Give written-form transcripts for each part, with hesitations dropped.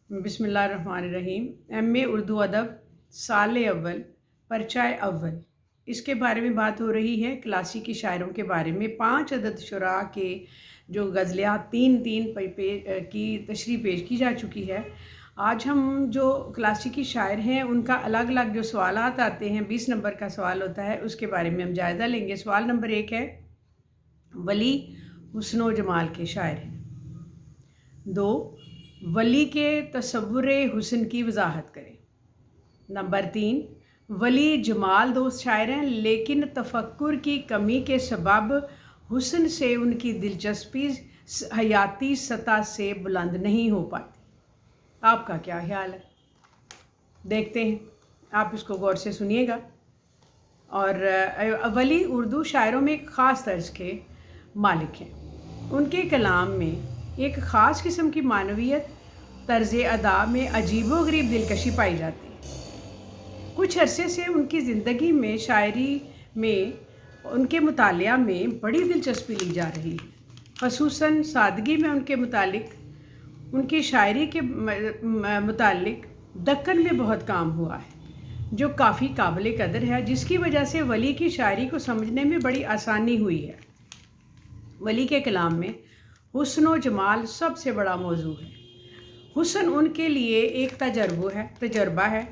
बिस्मिल्लाहिर्रहमानिर्रहीम। एम.ए. उर्दू अदब साल अव्वल परचाए अव्वल, इसके बारे में बात हो रही है। क्लासिकी शायरों के बारे में 5 अदद शुरा के जो गज़लियात तीन तीन की तशरीह पेश की जा चुकी है। आज हम जो क्लासिकी शायर हैं उनका अलग अलग जो सवालात आते हैं, 20 नंबर का सवाल होता है, उसके बारे में हम जायज़ा लेंगे। सवाल नंबर 1 है, वली हुस्न जमाल के शायर हैं। 2, वली के तसव्वुर हुस्न की वजाहत करें। नंबर 3, वली जमाल दोस्त शायर हैं लेकिन तफक्कुर की कमी के सबब हुस्न से उनकी दिलचस्पी हयाती सतह से बुलंद नहीं हो पाती। आपका क्या ख्याल है? देखते हैं, आप इसको गौर से सुनिएगा। और वली उर्दू शायरों में एक ख़ास तर्ज के मालिक हैं। उनके कलाम में एक ख़ास किस्म की मानवियत, तर्ज अदा में अजीबोगरीब दिलकशी पाई जाती है। कुछ अरसे से उनकी ज़िंदगी में शायरी में उनके मुतालिया में बड़ी दिलचस्पी ली जा रही है। ख़ुसूसन सादगी में उनके मुतालिक, उनकी शायरी के मुतालिक दक्कन में बहुत काम हुआ है, जो काफ़ी काबिल कदर है, जिसकी वजह से वली की शायरी को समझने में बड़ी आसानी हुई है। वली के कलाम में हुस्न व जमाल सबसे बड़ा मौजू है। हुस्न उनके लिए एक तजर्बा है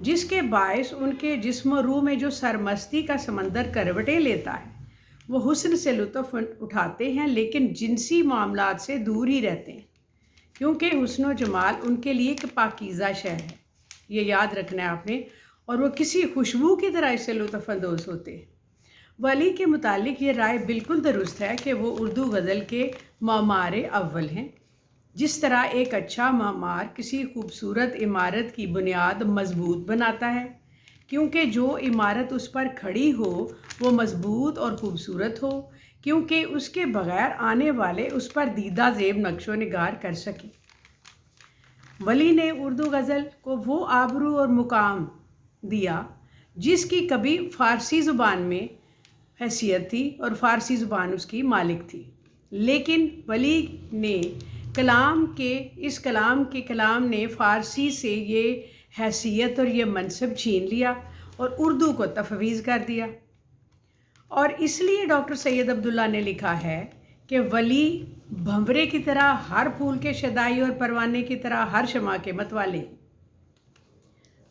जिसके बायस उनके जिस्म रूह में जो सरमस्ती का समंदर करवटें लेता है, वो हुस्न से लुत्फ़ उठाते हैं लेकिन जिनसी मामलात से दूर ही रहते हैं, क्योंकि हुस्न व जमाल उनके लिए एक पाकीज़ा शय है। ये याद रखना है आपने। और वो किसी खुशबू की तरह इससे लुत्फ़अंदोज़ होते हैं। वली के मुतालिक ये राय बिल्कुल दुरुस्त है कि वो उर्दू गज़ल के मामार अव्वल हैं। जिस तरह एक अच्छा मामार किसी खूबसूरत इमारत की बुनियाद मजबूत बनाता है, क्योंकि जो इमारत उस पर खड़ी हो वो मजबूत और ख़ूबसूरत हो, क्योंकि उसके बग़ैर आने वाले उस पर दीदा ज़ेब नक्शो निगार कर सकें। वली ने उर्दू गज़ल को वो आबरू और मुकाम दिया जिसकी कभी फ़ारसी ज़ुबान में हैसियत थी और फ़ारसी ज़ुबान उसकी मालिक थी। लेकिन वली ने कलाम ने फ़ारसी से ये हैसियत और ये मनसब छीन लिया और उर्दू को तफवीज़ कर दिया। और इसलिए डॉक्टर सैयद अब्दुल्ला ने लिखा है कि वली भंवरे की तरह हर फूल के शदाई और परवाने की तरह हर शमा के मतवाले।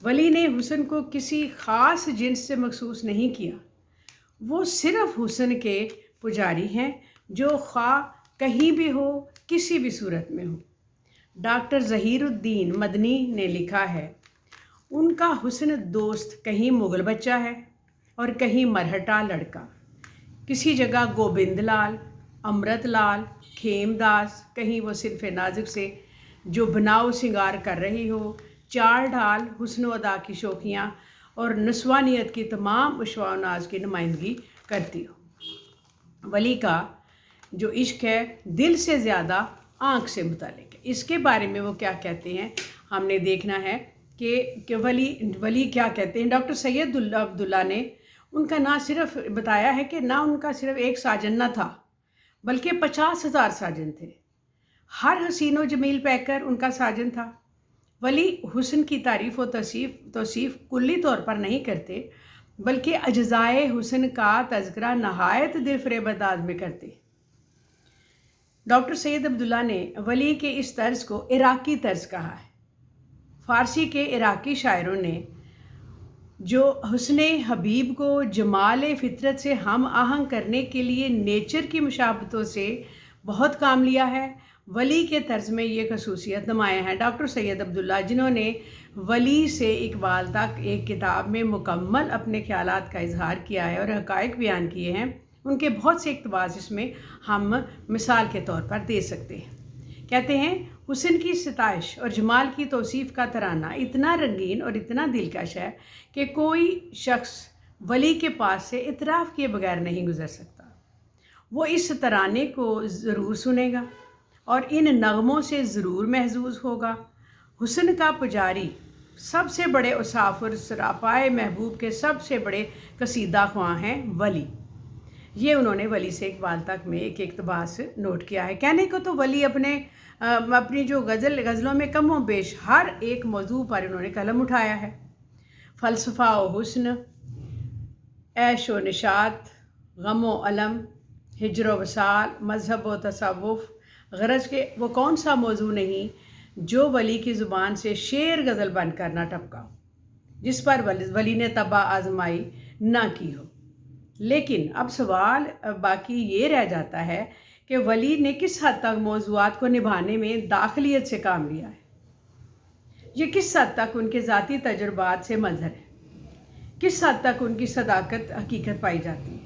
वली ने हुस्न को किसी ख़ास जिन्स से मखसूस नहीं किया। वो सिर्फ़ हुस्न के पुजारी हैं, जो ख्वाह कहीं भी हो, किसी भी सूरत में हो। डॉक्टर ज़हीरुद्दीन मदनी ने लिखा है, उनका हुस्न दोस्त कहीं मुग़ल बच्चा है और कहीं मरहटा लड़का, किसी जगह गोबिंद लाल, अमृत लाल, खेमदास, कहीं वो सिर्फ़ नाजुक से जो बनाव सिंगार कर रही हो, चाल ढाल, हुस्न अदा की शौकियाँ और नस्वानियत की तमाम उशवा नाज की नुमाइंदगी करती हो। वली का जो इश्क है दिल से ज़्यादा आँख से मुतालिक है। इसके बारे में वो क्या कहते हैं हमने देखना है कि वली क्या कहते हैं। डॉक्टर सैयद अब्दुल्ला ने उनका ना सिर्फ बताया है कि ना उनका सिर्फ एक साजन ना था, बल्कि 50,000 साजन थे। हर हसीन व जमील पैकर उनका साजन था। वली हुस्न की तारीफ़ व तौसीफ़ कुल्ली तौर पर नहीं करते, बल्कि अज्ज़ाए हुस्न का तज़किरा नहायत दिलफ़रेब अंदाज़ में करते। डॉक्टर सैयद अब्दुल्ला ने वली के इस तर्ज़ को इराक़ी तर्ज़ कहा है। फ़ारसी के इराक़ी शायरों ने जो हुस्ने हबीब को जमाल फ़ितरत से हम आहंग करने के लिए नेचर की मुशाबतों से बहुत काम लिया है, वली के तर्ज में ये खसूसियत नुमायाँ है। डॉक्टर सैयद अब्दुल्ला, जिन्होंने वली से इकबाल तक एक किताब में मुकम्मल अपने ख़यालात का इजहार किया है और हक़ाइक़ बयान किए हैं, उनके बहुत से इक़्तिबास इसमें हम मिसाल के तौर पर दे सकते हैं। कहते हैं, हुस्न की सताइश और जमाल की तौसीफ़ का तराना इतना रंगीन और इतना दिलकश है कि कोई शख्स वली के पास से इतराफ़ किए बगैर नहीं गुज़र सकता। वो इस तराने को ज़रूर सुनेगा और इन नगमों से ज़रूर महजूज़ होगा। हुस्न का पुजारी सबसे बड़े औसाफ और सरापाए महबूब के सबसे बड़े कसीदा ख्वां हैं वली। یہ انہوں نے ولی سے اقبال تک میں ایک اقتباس نوٹ کیا ہے۔ کہنے کو تو ولی اپنی جو غزلوں میں کم و بیش ہر ایک موضوع پر انہوں نے قلم اٹھایا ہے۔ فلسفہ و حسن، عیش و نشاط، غم و علم، ہجر و وصال، مذہب و تصوف، غرض کہ وہ کون سا موضوع نہیں جو ولی کی زبان سے شعر غزل بن کر نہ ٹپکا ہو، جس پر ولی نے طبع آزمائی نہ کی ہو۔ لیکن اب سوال باقی یہ رہ جاتا ہے کہ ولی نے کس حد تک موضوعات کو نبھانے میں داخلیت سے کام لیا ہے، یہ کس حد تک ان کے ذاتی تجربات سے مظہر ہے، کس حد تک ان کی صداقت حقیقت پائی جاتی ہے،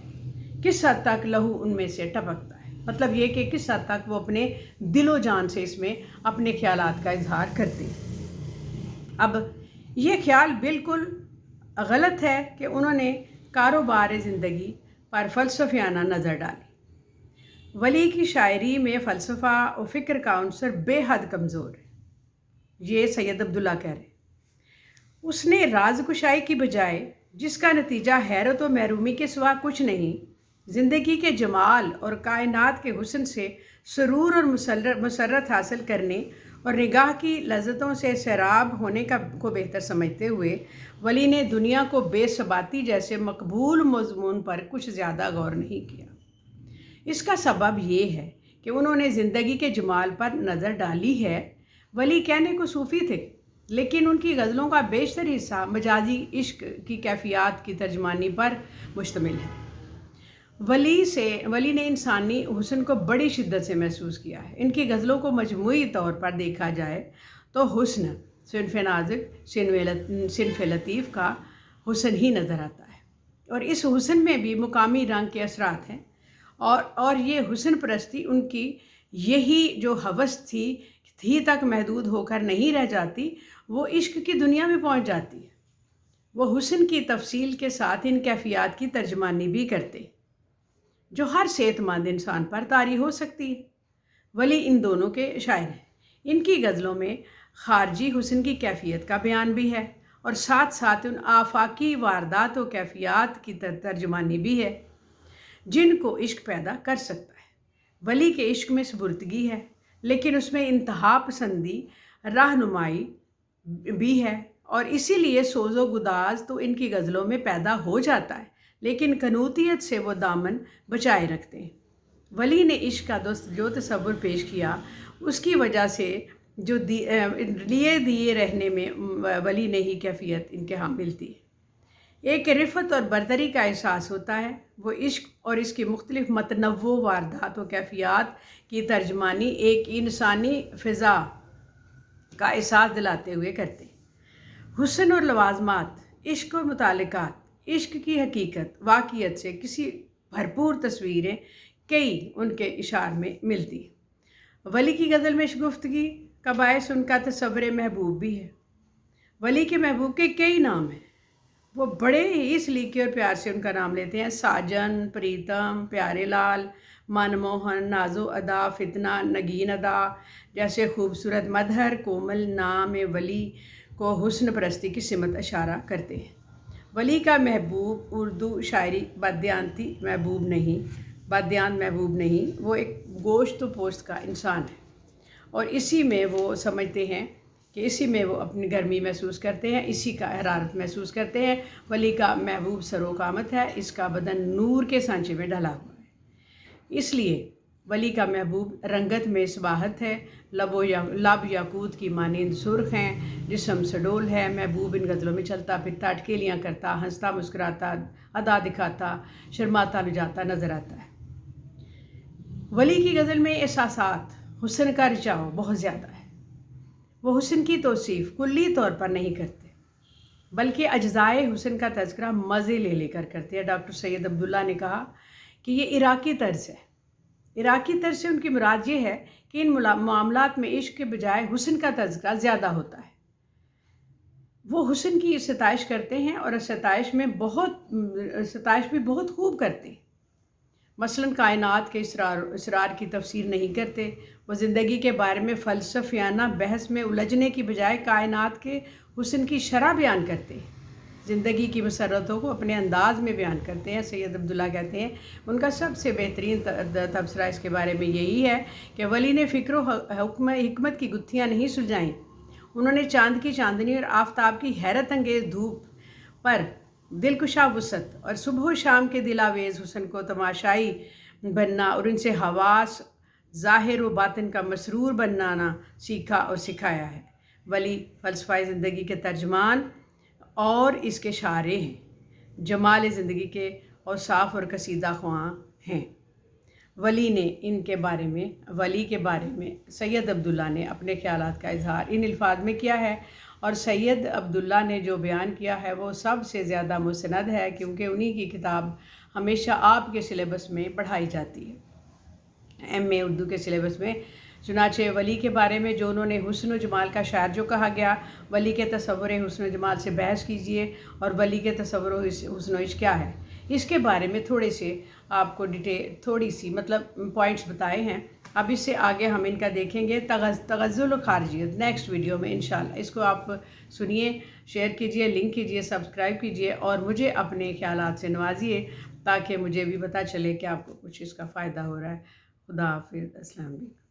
کس حد تک لہو ان میں سے ٹپکتا ہے، مطلب یہ کہ کس حد تک وہ اپنے دل و جان سے اس میں اپنے خیالات کا اظہار کرتے ہیں۔ اب یہ خیال بالکل غلط ہے کہ انہوں نے کاروبار زندگی پر فلسفیانہ نظر ڈالی۔ ولی کی شاعری میں فلسفہ و فکر کا عنصر بے حد کمزور ہے، یہ سید عبداللہ کہہ رہے ہیں۔ اس نے راز کشائی کی بجائے، جس کا نتیجہ حیرت و محرومی کے سوا کچھ نہیں، زندگی کے جمال اور کائنات کے حسن سے سرور اور مسرت حاصل کرنے اور نگاہ کی لذتوں سے سیراب ہونے کو بہتر سمجھتے ہوئے، ولی نے دنیا کو بے ثباتی جیسے مقبول مضمون پر کچھ زیادہ غور نہیں کیا۔ اس کا سبب یہ ہے کہ انہوں نے زندگی کے جمال پر نظر ڈالی ہے۔ ولی کہنے کو صوفی تھے، لیکن ان کی غزلوں کا بیشتر حصہ مجازی عشق کی کیفیات کی ترجمانی پر مشتمل ہے۔ ولی نے انسانی حسن کو بڑی شدت سے محسوس کیا ہے۔ ان کی غزلوں کو مجموعی طور پر دیکھا جائے تو حسن، صنف نازک، صنف لطیف کا حسن ہی نظر آتا ہے، اور اس حسن میں بھی مقامی رنگ کے اثرات ہیں، اور یہ حسن پرستی ان کی یہی جو ہوس تھی تک محدود ہو کر نہیں رہ جاتی، وہ عشق کی دنیا میں پہنچ جاتی ہے۔ وہ حسن کی تفصیل کے ساتھ ان کیفیات کی ترجمانی بھی کرتے جو ہر صحت مند انسان پر طاری ہو سکتی ہے۔ ولی ان دونوں کے شاعر ہیں۔ ان کی غزلوں میں خارجی حسن کی کیفیت کا بیان بھی ہے، اور ساتھ ساتھ ان آفاقی واردات و کیفیات کی ترجمانی بھی ہے جن کو عشق پیدا کر سکتا ہے۔ ولی کے عشق میں سبردگی ہے، لیکن اس میں انتہا پسندی رہنمائی بھی ہے، اور اسی لیے سوز و گداز تو ان کی غزلوں میں پیدا ہو جاتا ہے، لیکن قنوتیت سے وہ دامن بچائے رکھتے ہیں۔ ولی نے عشق کا جو تصور پیش کیا، اس کی وجہ سے جو لیے دیے رہنے میں ولی نے ہی کیفیت ان کے ہاں ملتی ہے۔ ایک رفت اور برتری کا احساس ہوتا ہے، وہ عشق اور اس کی مختلف متنوع واردات و کیفیات کی ترجمانی ایک انسانی فضا کا احساس دلاتے ہوئے کرتے ہیں۔ حسن اور لوازمات، عشق اور متعلقات، عشق کی حقیقت، واقعیت سے کسی بھرپور تصویریں کئی ان کے اشعار میں ملتی ہیں۔ ولی کی غزل میں شگفتگی کا باعث ان کا تصور محبوب بھی ہے۔ ولی کے محبوب کے کئی نام ہیں، وہ بڑے ہی سلیقے اور پیار سے ان کا نام لیتے ہیں۔ ساجن، پریتم، پیارے لال، من موہن، نازو ادا، فتنہ، نگین ادا جیسے خوبصورت مدھر کومل نام ولی کو حسن پرستی کی سمت اشارہ کرتے ہیں۔ ولی کا محبوب اردو شاعری بدیانت محبوب نہیں، وہ ایک گوشت و پوست کا انسان ہے، اور اسی میں وہ سمجھتے ہیں کہ اسی میں وہ اپنی گرمی محسوس کرتے ہیں، اسی کا حرارت محسوس کرتے ہیں۔ ولی کا محبوب سرو قامت ہے، اس کا بدن نور کے سانچے میں ڈھلا ہوا ہے، اس لیے ولی کا محبوب رنگت میں صباحت ہے، لب یاقوت کی مانند سرخ ہیں، جسم سڈول ہے۔ محبوب ان غزلوں میں چلتا پھرتا، اٹکیلیاں کرتا، ہنستا مسکراتا، ادا دکھاتا، شرماتا لجاتا نظر آتا ہے۔ ولی کی غزل میں احساسات، حسن کا رچاؤ بہت زیادہ ہے۔ وہ حسن کی توصیف کلی طور پر نہیں کرتے، بلکہ اجزائے حسن کا تذکرہ مزے لے کر کرتے ہیں۔ ڈاکٹر سید عبداللہ نے کہا کہ یہ عراقی طرز ہے۔ عراقی طرز سے ان کی مراد یہ ہے کہ ان معاملات میں عشق کے بجائے حسن کا تذکرہ زیادہ ہوتا ہے۔ وہ حسن کی ستائش کرتے ہیں، اور ستائش بھی بہت خوب کرتے ہیں۔ مثلاً کائنات کے اسرار کی تفسیر نہیں کرتے، وہ زندگی کے بارے میں فلسفیانہ بحث میں الجھنے کی بجائے کائنات کے حسن کی شرح بیان کرتے ہیں۔ ज़िंदगी की मसरतों को अपने अंदाज़ में बयान करते हैं। सैयद अब्दुल्ला कहते हैं उनका सबसे बेहतरीन तबसरा इसके बारे में यही है कि वली ने फ़िक्र हिकमत की गुत्थियाँ नहीं सुलझाईं, उन्होंने चाँद की चांदनी और आफताब की हैरत अंगेज़ धूप पर दिलकुशा वसत और सुबह शाम के दिलावेज़ हुस्न को तमाशाई बनना और उनसे हवास ज़ाहिर व बातिन का मसरूर बनाना सीखा और सिखाया है। वली फ़लसफ़ा ज़िंदगी के तर्जमान और इसके शारे हैं, जमाल ज़िंदगी के औसाफ और कसीदा ख्वां हैं। वली के बारे में सैयद अब्दुल्ला ने अपने ख़यालात का इजहार इन अल्फाज में किया है, और सैयद अब्दुल्ला ने जो बयान किया है वो सबसे ज़्यादा मुस्तनद है, क्योंकि उन्हीं की किताब हमेशा आपके सिलेबस में पढ़ाई जाती है, MA उर्दू के सिलेबस में। चुनाचे वली के बारे में जो उन्होंने हुस्न व जमाल का शायर जो कहा गया, वली के तसव्वुर हुस्न व जमाल से बहस कीजिए और वली के तसव्वुर हुस्न व इश्क क्या है, इसके बारे में थोड़े से आपको थोड़ी सी मतलब पॉइंट्स बताए हैं। अब इससे आगे हम इनका देखेंगे तगज़्ज़ुल ख़ारिजियत नेक्स्ट वीडियो में इंशाल्लाह। इसको आप सुनिए, शेयर कीजिए, लिंक कीजिए, सब्सक्राइब कीजिए और मुझे अपने ख़यालात से नवाजिए, ताकि मुझे भी पता चले कि आपको कुछ इसका फ़ायदा हो रहा है। खुदा हाफ़िज़। अस्सलाम वालेकुम।